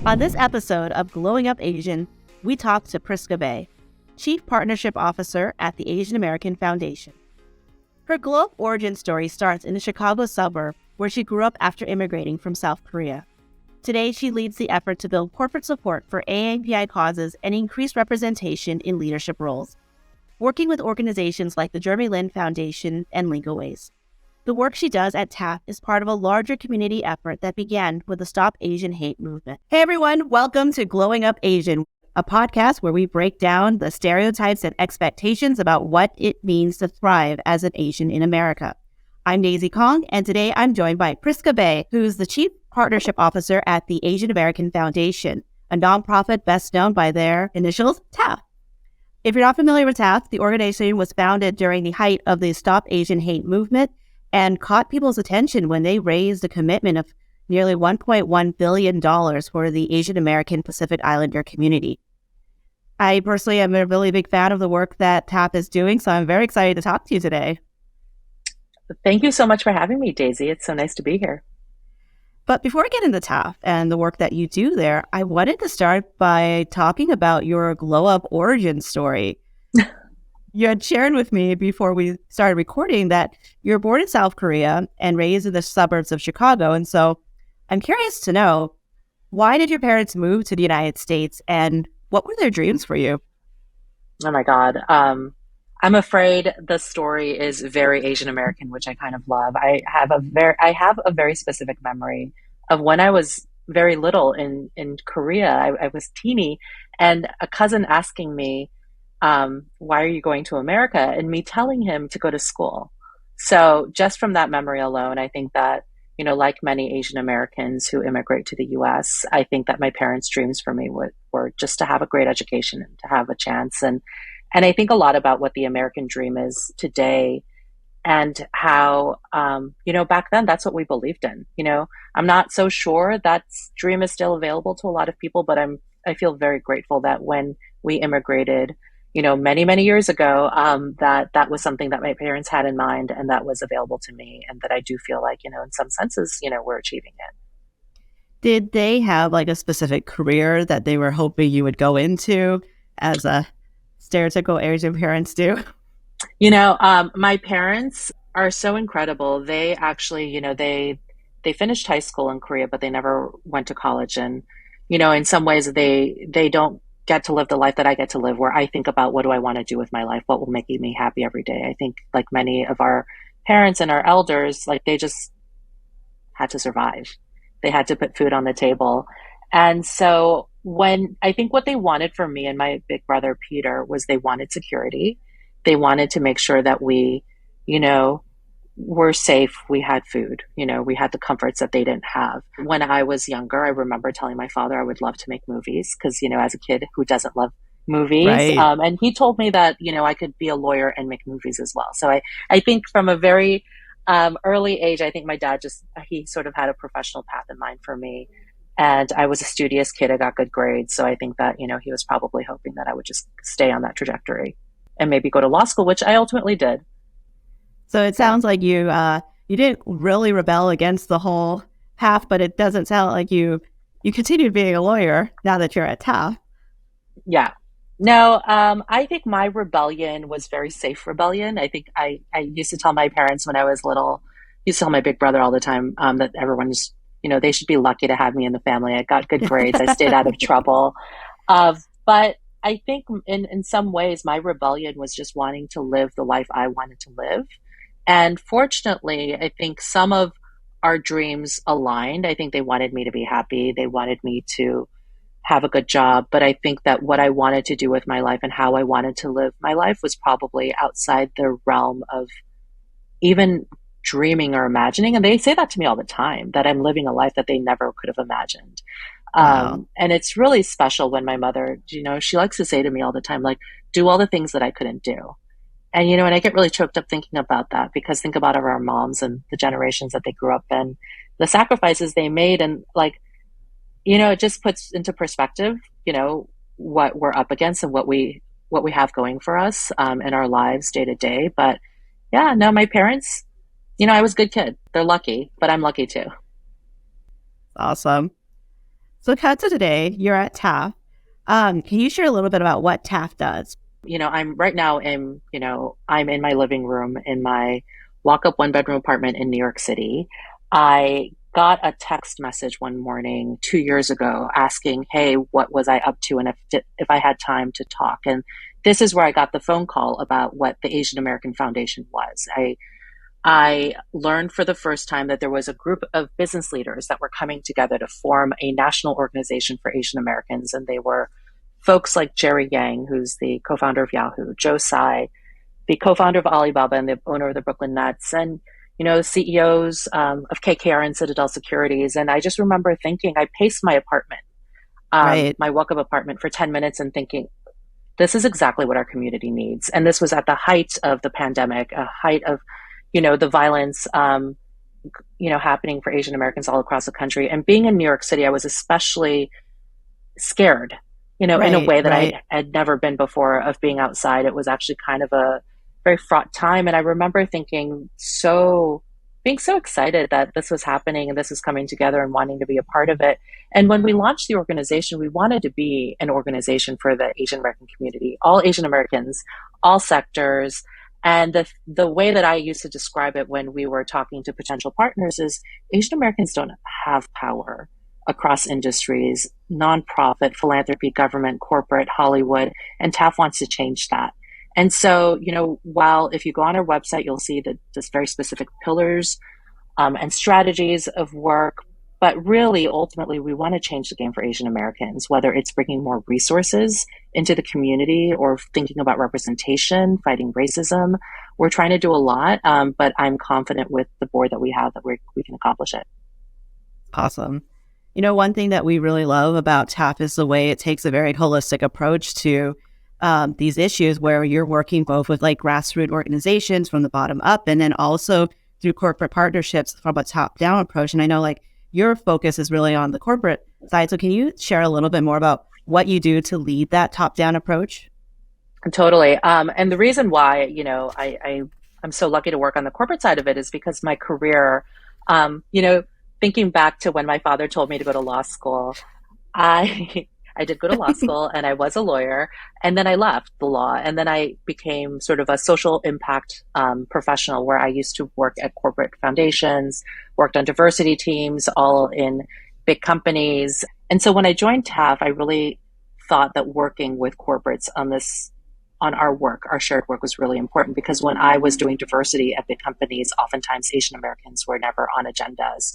On this episode of Glowing Up Asian, we talk to Prisca Bae, Chief Partnership Officer at the Asian American Foundation. Her glow up origin story starts in the Chicago suburb where she grew up after immigrating from South Korea. Today, she leads the effort to build corporate support for AAPI causes and increase representation in leadership roles, working with organizations like the Jeremy Lin Foundation and Legal Ways. The work she does at TAAF is part of a larger community effort that began with the Stop Asian Hate movement. Hey everyone, welcome to Glowing Up Asian, a podcast where we break down the stereotypes and expectations about what it means to thrive as an Asian in America. I'm Daisy Kong, and today I'm joined by Prisca Bae, who's the Chief Partnership Officer at the Asian American Foundation, a nonprofit best known by their initials, TAAF. If you're not familiar with TAAF, the organization was founded during the height of the Stop Asian Hate movement and caught people's attention when they raised a commitment of nearly $1.1 billion for the Asian American Pacific Islander community. I personally am a really big fan of the work that TAAF is doing, so I'm very excited to talk to you today. Thank you so much for having me, Daisy. It's so nice to be here. But before I get into TAAF and the work that you do there, I wanted to start by talking about your glow-up origin story. You had shared with me before we started recording that you were born in South Korea and raised in the suburbs of Chicago. And so I'm curious to know, why did your parents move to the United States and what were their dreams for you? Oh my God. I'm afraid the story is very Asian American, which I kind of love. I have a very specific memory of when I was very little in Korea. I was teeny, and a cousin asking me, why are you going to America? And me telling him to go to school. So just from that memory alone, I think that, like many Asian Americans who immigrate to the US, I think that my parents' dreams for me were just to have a great education and to have a chance. And I think a lot about what the American dream is today and how, back then that's what we believed in. I'm not so sure that dream is still available to a lot of people, but I feel very grateful that when we immigrated, many, many years ago, that was something that my parents had in mind and that was available to me. And that I do feel like, in some senses, we're achieving it. Did they have like a specific career that they were hoping you would go into as a stereotypical Asian parents do? My parents are so incredible. They actually, they finished high school in Korea, but they never went to college. And, in some ways they don't get to live the life that I get to live, where I think about what do I want to do with my life? What will make me happy every day? I think like many of our parents and our elders, like they just had to survive. They had to put food on the table. And so when I think what they wanted from me and my big brother, Peter, was they wanted security. They wanted to make sure that we, were safe. We had food, we had the comforts that they didn't have. When I was younger, I remember telling my father I would love to make movies because, as a kid who doesn't love movies. Right. And he told me that, I could be a lawyer and make movies as well. So I think from a very early age, I think my dad he sort of had a professional path in mind for me. And I was a studious kid. I got good grades. So I think that, he was probably hoping that I would just stay on that trajectory and maybe go to law school, which I ultimately did. So it sounds like you didn't really rebel against the whole path, but it doesn't sound like you continued being a lawyer now that you're at TAAF. Yeah. No, I think my rebellion was very safe rebellion. I think I used to tell my parents when I was little, used to tell my big brother all the time that everyone's, they should be lucky to have me in the family. I got good grades. I stayed out of trouble. But I think in some ways, my rebellion was just wanting to live the life I wanted to live. And fortunately, I think some of our dreams aligned. I think they wanted me to be happy. They wanted me to have a good job. But I think that what I wanted to do with my life and how I wanted to live my life was probably outside the realm of even dreaming or imagining. And they say that to me all the time, that I'm living a life that they never could have imagined. Wow. And it's really special when my mother, she likes to say to me all the time, like, do all the things that I couldn't do. And, and I get really choked up thinking about that because think about our moms and the generations that they grew up in, the sacrifices they made. And like, it just puts into perspective, what we're up against and what we have going for us in our lives day to day. But yeah, no, my parents, I was a good kid. They're lucky, but I'm lucky too. Awesome. So cut to today, you're at TAAF. Can you share a little bit about what TAAF does? I'm right now I'm in my living room in my walk-up one-bedroom apartment in New York City. I got a text message one morning 2 years ago asking, "Hey, what was I up to, and if I had time to talk?" And this is where I got the phone call about what the Asian American Foundation was. I learned for the first time that there was a group of business leaders that were coming together to form a national organization for Asian Americans. And they were folks like Jerry Yang, who's the co-founder of Yahoo, Joe Tsai, the co-founder of Alibaba and the owner of the Brooklyn Nets, and CEOs of KKR and Citadel Securities. And I just remember thinking, I paced my apartment, Right. my walk-up apartment for 10 minutes and thinking, this is exactly what our community needs. And this was at the height of the pandemic, a height of the violence, happening for Asian Americans all across the country. And being in New York City, I was especially scared, in a Right. way that I Right. had never been before of being outside. It was actually kind of a very fraught time. And I remember being so excited that this was happening and this was coming together and wanting to be a part of it. And when we launched the organization, we wanted to be an organization for the Asian American community, all Asian Americans, all sectors. And the way that I used to describe it when we were talking to potential partners is Asian Americans don't have power across industries, nonprofit, philanthropy, government, corporate, Hollywood, and TAAF wants to change that. And so, while if you go on our website, you'll see that there's very specific pillars and strategies of work. But really, ultimately, we want to change the game for Asian Americans, whether it's bringing more resources into the community or thinking about representation, fighting racism. We're trying to do a lot, but I'm confident with the board that we have that we can accomplish it. Awesome. One thing that we really love about TAAF is the way it takes a very holistic approach to these issues, where you're working both with like grassroots organizations from the bottom up, and then also through corporate partnerships from a top down approach. And I know like your focus is really on the corporate side. So can you share a little bit more about what you do to lead that top down approach? Totally. And the reason why, I'm so lucky to work on the corporate side of it is because my career, thinking back to when my father told me to go to law school, I I did go to law school and I was a lawyer, and then I left the law, and then I became sort of a social impact professional where I used to work at corporate foundations, worked on diversity teams, all in big companies. And so when I joined TAAF, I really thought that working with corporates on our work, our shared work was really important, because when I was doing diversity at big companies, oftentimes Asian Americans were never on agendas,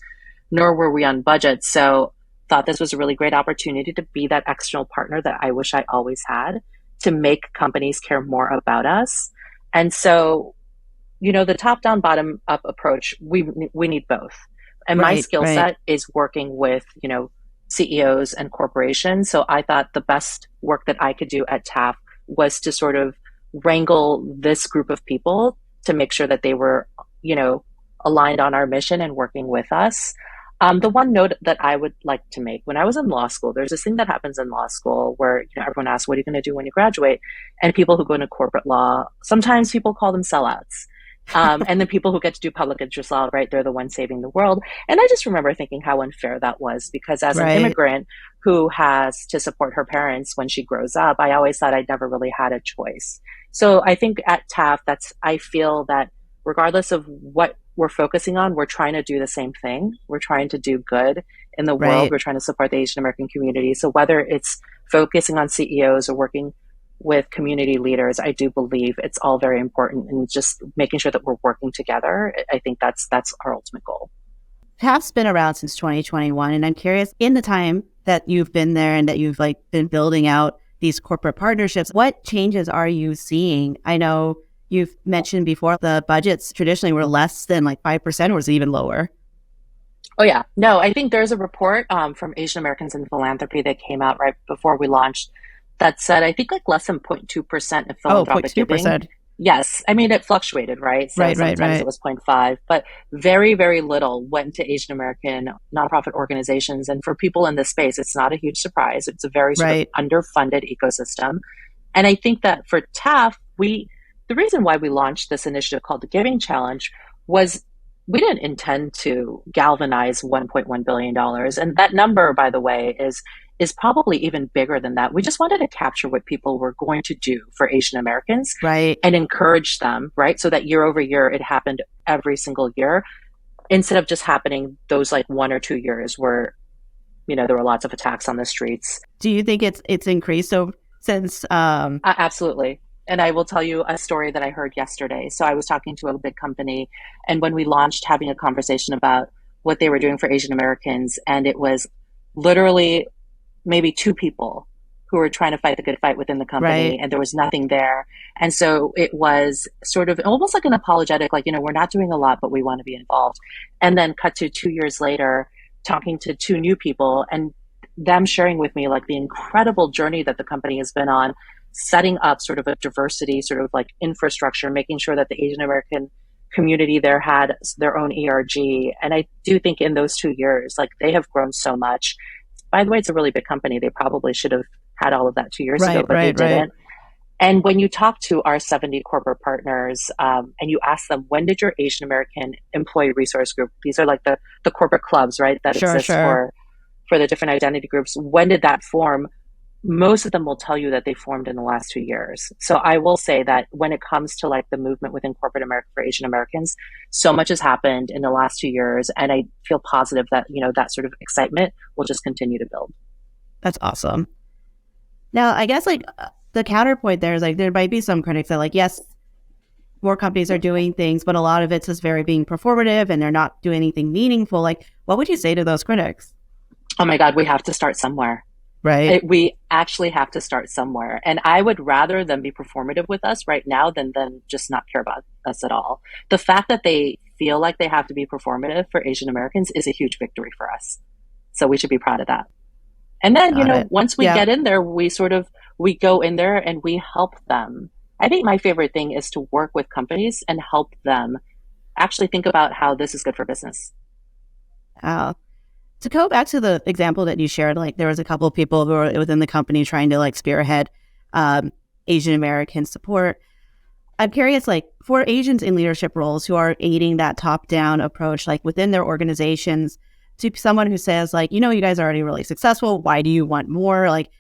nor were we on budgets. So thought this was a really great opportunity to be that external partner that I wish I always had, to make companies care more about us. And so, the top down, bottom up approach, we need both. And my Right. skill Right. set is working with, CEOs and corporations. So I thought the best work that I could do at TAAF was to sort of wrangle this group of people to make sure that they were, aligned on our mission and working with us. The one note that I would like to make: when I was in law school, there's this thing that happens in law school where everyone asks, "What are you going to do when you graduate?" And people who go into corporate law, sometimes people call them sellouts. And then people who get to do public interest law, right? They're the ones saving the world. And I just remember thinking how unfair that was, because as an Right. immigrant who has to support her parents when she grows up, I always thought I'd never really had a choice. So I think at TAAF, I feel that regardless of what we're focusing on, we're trying to do the same thing. We're trying to do good in the world. Right. We're trying to support the Asian American community. So whether it's focusing on CEOs or working with community leaders, I do believe it's all very important, and just making sure that we're working together. I think that's our ultimate goal. TAF's been around since 2021, and I'm curious, in the time that you've been there and that you've like been building out these corporate partnerships, what changes are you seeing? I know you've mentioned before the budgets traditionally were less than like 5%, or was it even lower? Oh yeah, no, I think there's a report from Asian Americans in Philanthropy that came out right before we launched that said, I think like less than 0.2% of Oh, philanthropic giving. 0.2%. Yes, I mean it fluctuated, right? So Right, right, sometimes it right, was 0.5, but very, very little went to Asian American nonprofit organizations. And for people in this space, it's not a huge surprise. It's a very sort of right. underfunded ecosystem. And I think that for TAAF, the reason why we launched this initiative called the Giving Challenge was we didn't intend to galvanize $1.1 billion dollars. And that number, by the way, is probably even bigger than that. We just wanted to capture what people were going to do for Asian Americans Right. and encourage them, right? So that year over year, it happened every single year instead of just happening those like 1 or 2 years where, there were lots of attacks on the streets. Do you think it's increased so since Absolutely. And I will tell you a story that I heard yesterday. So I was talking to a big company, and when we launched having a conversation about what they were doing for Asian Americans, and it was literally maybe two people who were trying to fight the good fight within the company, right? and there was nothing there. And so it was sort of almost like an apologetic, like, we're not doing a lot, but we want to be involved. And then cut to 2 years later, talking to two new people and them sharing with me like the incredible journey that the company has been on, setting up sort of a diversity, sort of like infrastructure, making sure that the Asian American community there had their own ERG. And I do think in those 2 years, like they have grown so much. By the way, it's a really big company. They probably should have had all of that 2 years ago, but they didn't. And when you talk to our 70 corporate partners and you ask them, when did your Asian American Employee Resource Group, these are like the corporate clubs, right, that exist for the different identity groups, when did that form? Most of them will tell you that they formed in the last 2 years. So I will say that when it comes to like the movement within corporate America for Asian Americans, so much has happened in the last 2 years. And I feel positive that, that sort of excitement will just continue to build. That's awesome. Now, I guess like the counterpoint there is like there might be some critics that like, yes, more companies are doing things, but a lot of it's just very being performative and they're not doing anything meaningful. Like, what would you say to those critics? Oh my God, we have to start somewhere. Right. We actually have to start somewhere. And I would rather them be performative with us right now than just not care about us at all. The fact that they feel like they have to be performative for Asian Americans is a huge victory for us. So we should be proud of that. And then, once we get in there, we go in there and we help them. I think my favorite thing is to work with companies and help them actually think about how this is good for business. To go back to the example that you shared, like there was a couple of people who were within the company trying to like spearhead Asian American support. I'm curious, like for Asians in leadership roles who are aiding that top-down approach, like within their organizations, to someone who says like, you guys are already really successful. Why do you want more? Like,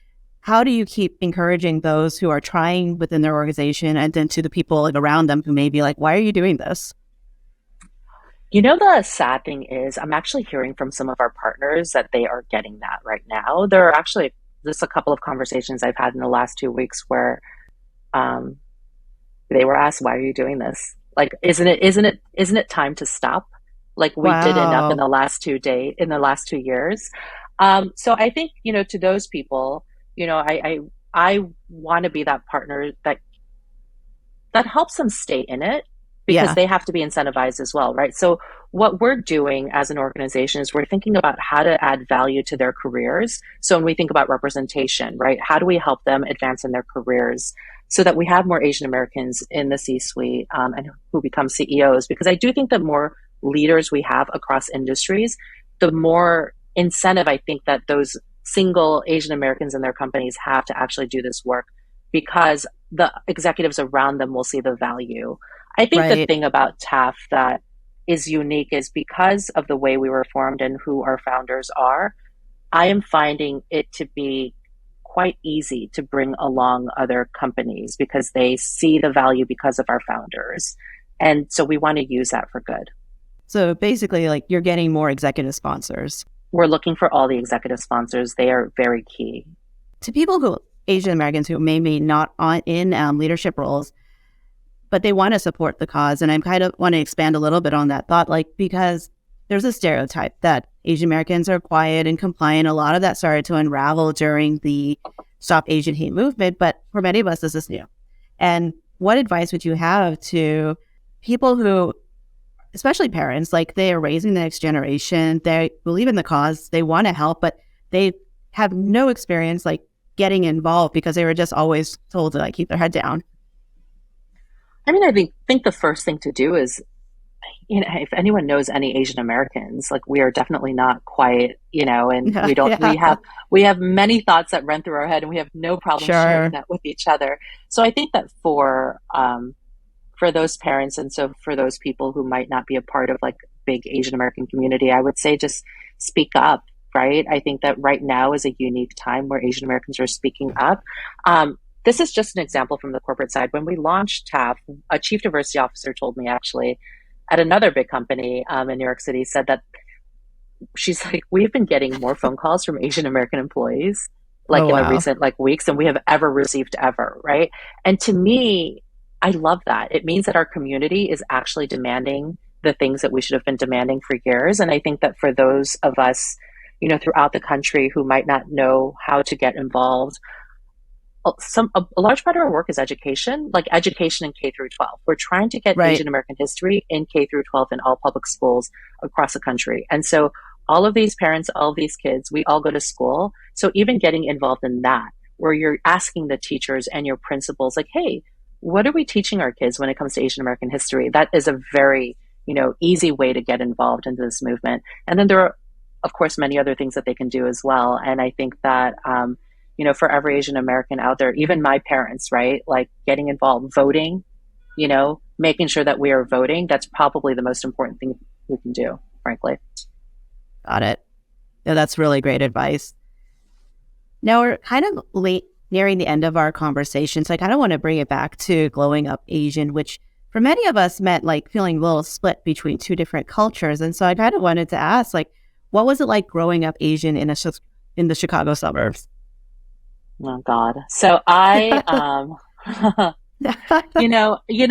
how do you keep encouraging those who are trying within their organization and then to the people like, around them who may be like, why are you doing this? The sad thing is I'm actually hearing from some of our partners that they are getting that right now. There are actually just a couple of conversations I've had in the last 2 weeks where they were asked, why are you doing this? Like, isn't it time to stop? Like we did enough in the last 2 years. So I think, to those people, I want to be that partner that helps them stay in it because they have to be incentivized as well, right? So what we're doing as an organization is we're thinking about how to add value to their careers. So when we think about representation, right, how do we help them advance in their careers so that we have more Asian Americans in the C-suite and who become CEOs? Because I do think that more leaders we have across industries, the more incentive I think that those single Asian Americans in their companies have to actually do this work because the executives around them will see the value. I think the thing about TAAF that is unique is because of the way we were formed and who our founders are, I am finding it to be quite easy to bring along other companies because they see the value because of our founders. And so we want to use that for good. So basically, like you're getting more executive sponsors. We're looking for all the executive sponsors. They are very key. To people who, Asian Americans who may be not in leadership roles, but they want to support the cause. And I kind of want to expand a little bit on that thought, like, because there's a stereotype that Asian Americans are quiet and compliant. A lot of that started to unravel during the Stop Asian Hate movement, but for many of us, this is new. And what advice would you have to people who, especially parents, like they are raising the next generation, they believe in the cause, they want to help, but they have no experience like getting involved because they were just always told to like keep their head down? I mean, I think the first thing to do is, if anyone knows any Asian Americans, like we are definitely not quiet, and we have many thoughts that run through our head and we have no problem sharing that with each other. So I think that for those parents and so for those people who might not be a part of like big Asian American community, I would say just speak up, right? I think that right now is a unique time where Asian Americans are speaking up. This is just an example from the corporate side. When we launched TAAF, a chief diversity officer told me actually at another big company in New York City said that she's like, we've been getting more phone calls from Asian American employees Oh, like in the wow. recent like weeks than we have ever received ever, right? And to me, I love that. It means that our community is actually demanding the things that we should have been demanding for years. And I think that for those of us, throughout the country who might not know how to get involved, a large part of our work is education, like education in K through 12. We're trying to get Right. Asian American history in K through 12 in all public schools across the country. And so all of these parents, all of these kids, we all go to school. So even getting involved in that, where you're asking the teachers and your principals, like, hey, what are we teaching our kids when it comes to Asian American history? That is a very, easy way to get involved into this movement. And then there are, of course, many other things that they can do as well. And I think that, for every Asian American out there, even my parents, right? Like getting involved, voting, making sure that we are voting. That's probably the most important thing we can do, frankly. Got it. Yeah, that's really great advice. Now we're kind of late nearing the end of our conversation, so I kind of want to bring it back to growing up Asian, which for many of us meant like feeling a little split between two different cultures. And so I kind of wanted to ask, like, what was it like growing up Asian in the Chicago suburbs? Oh God. So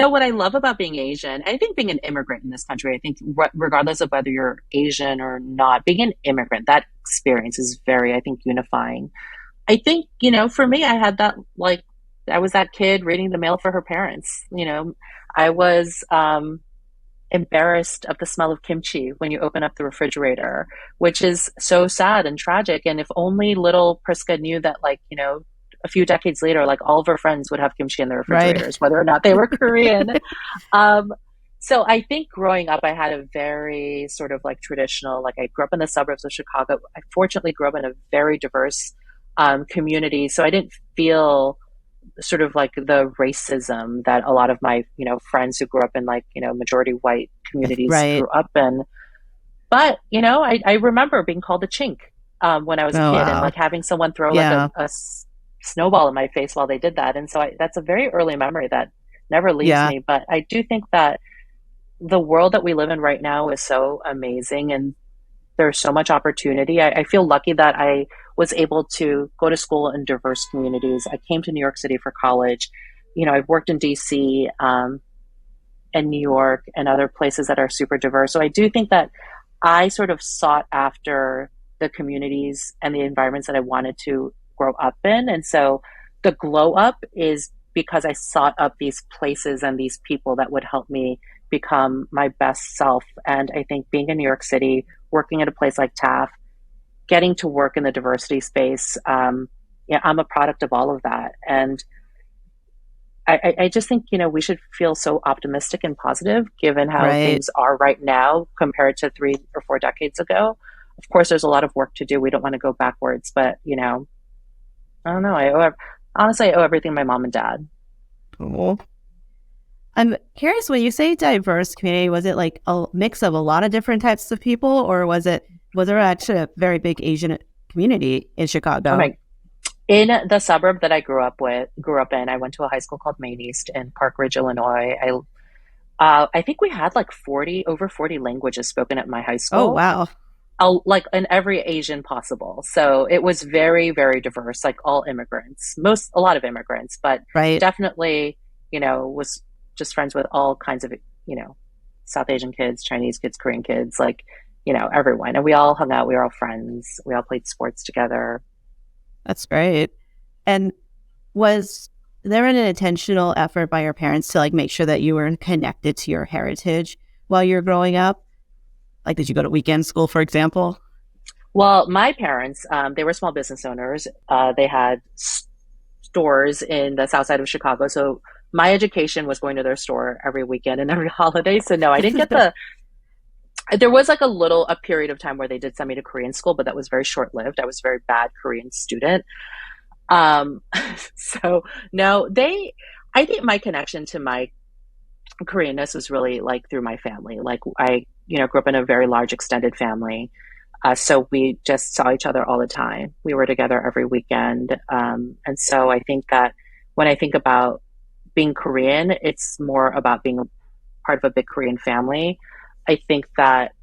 what I love about being Asian, I think being an immigrant in this country, I think regardless of whether you're Asian or not, being an immigrant, that experience is very, I think, unifying. I think, for me, I had that, like, I was that kid reading the mail for her parents. I was embarrassed of the smell of kimchi when you open up the refrigerator, which is so sad and tragic. And if only little Prisca knew that, like, a few decades later, like all of her friends would have kimchi in their Right. refrigerators, whether or not they were Korean. So I think growing up, I had a very sort of like traditional, like I grew up in the suburbs of Chicago. I fortunately grew up in a very diverse community. So I didn't feel sort of like the racism that a lot of my, friends who grew up in like, majority white communities Right. grew up in. But, I remember being called a chink when I was a Oh, kid and wow. like having someone throw like Yeah. a snowball in my face while they did that. And so that's a very early memory that never leaves Yeah. me. But I do think that the world that we live in right now is so amazing and there's so much opportunity. I feel lucky that I was able to go to school in diverse communities. I came to New York City for college. I've worked in DC and New York and other places that are super diverse. So I do think that I sort of sought after the communities and the environments that I wanted to grow up in. And so the glow up is because I sought up these places and these people that would help me become my best self. And I think being in New York City, working at a place like TAAF, getting to work in the diversity space, I'm a product of all of that. And I just think, we should feel so optimistic and positive given how Right. things are right now compared to 3 or 4 decades ago. Of course, there's a lot of work to do. We don't want to go backwards, but, I don't know. Honestly, I owe everything to my mom and dad. Cool. I'm curious, when you say diverse community, was it like a mix of a lot of different types of people, or was there actually a very big Asian community in Oh Chicago? my In the suburb that I grew up in, I went to a high school called Maine East in Park Ridge, Illinois. I think we had like over 40 languages spoken at my high Oh, school, wow. like in every Asian possible. So it was very, very diverse, like all immigrants, a lot of immigrants, but Right. definitely, was just friends with all kinds of, South Asian kids, Chinese kids, Korean kids, like, everyone. And we all hung out. We were all friends. We all played sports together. That's great. And was there an intentional effort by your parents to like make sure that you were connected to your heritage while you're growing up? Like, did you go to weekend school, for example? Well, my parents, they were small business owners. They had stores in the south side of Chicago. So my education was going to their store every weekend and every holiday. So no, I didn't get there was like a period of time where they did send me to Korean school, but that was very short lived. I was a very bad Korean student. Um, so no, I think my connection to my Koreanness was really like through my family. Like I grew up in a very large extended family. So we just saw each other all the time. We were together every weekend. And so I think that when I think about being Korean, it's more about being a part of a big Korean family. I think that,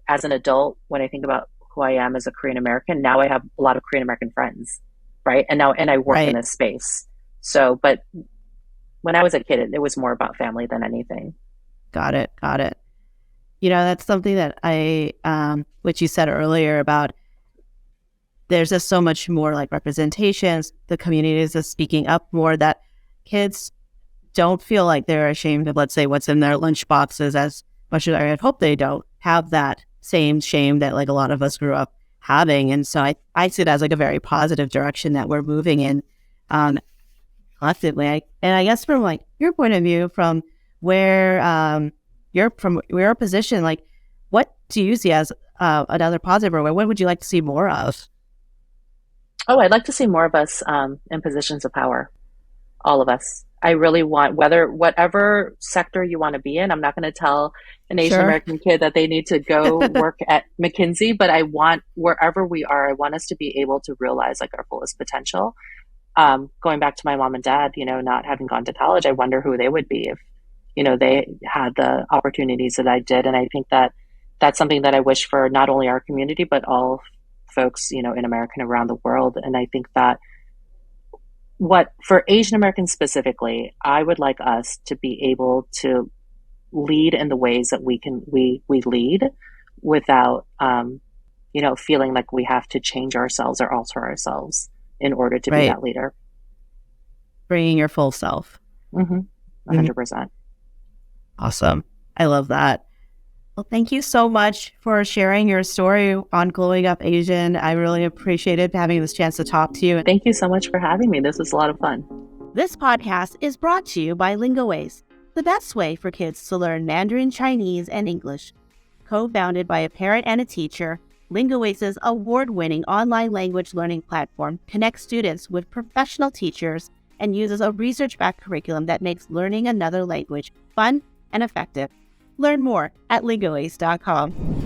as an adult, when I think about who I am as a Korean American, now I have a lot of Korean American friends, right? And I work in Right. this space. So, but when I was a kid, it was more about family than anything. Got it. Got it. That's something that which you said earlier about there's just so much more like representations. The community is just speaking up more that kids don't feel like they're ashamed of, let's say, what's in their lunch boxes as much as I would hope they don't have that same shame that like a lot of us grew up having. And so I see it as like a very positive direction that we're moving in collectively. And I guess from like your point of view, from where you're from your position, like what do you see as another positive, or what would you like to see more of? Oh, I'd like to see more of us in positions of power, all of us. I really want, whatever sector you want to be in, I'm not going to tell an Asian Sure. American kid that they need to go work at McKinsey, but I want, wherever we are, I want us to be able to realize like our fullest potential. Going back to my mom and dad, not having gone to college, I wonder who they would be if, they had the opportunities that I did. And I think that that's something that I wish for not only our community, but all folks, in America and around the world. And I think that what for Asian Americans specifically, I would like us to be able to lead in the ways that we lead without, feeling like we have to change ourselves or alter ourselves in order to be Right. that leader. Bringing your full self. 100%. Awesome. I love that. Well, thank you so much for sharing your story on Glowing Up Asian. I really appreciated having this chance to talk to you. Thank you so much for having me. This was a lot of fun. This podcast is brought to you by Lingoways, the best way for kids to learn Mandarin, Chinese, and English. Co-founded by a parent and a teacher, Lingoways' award-winning online language learning platform connects students with professional teachers and uses a research-backed curriculum that makes learning another language fun and effective. Learn more at lingoways.com.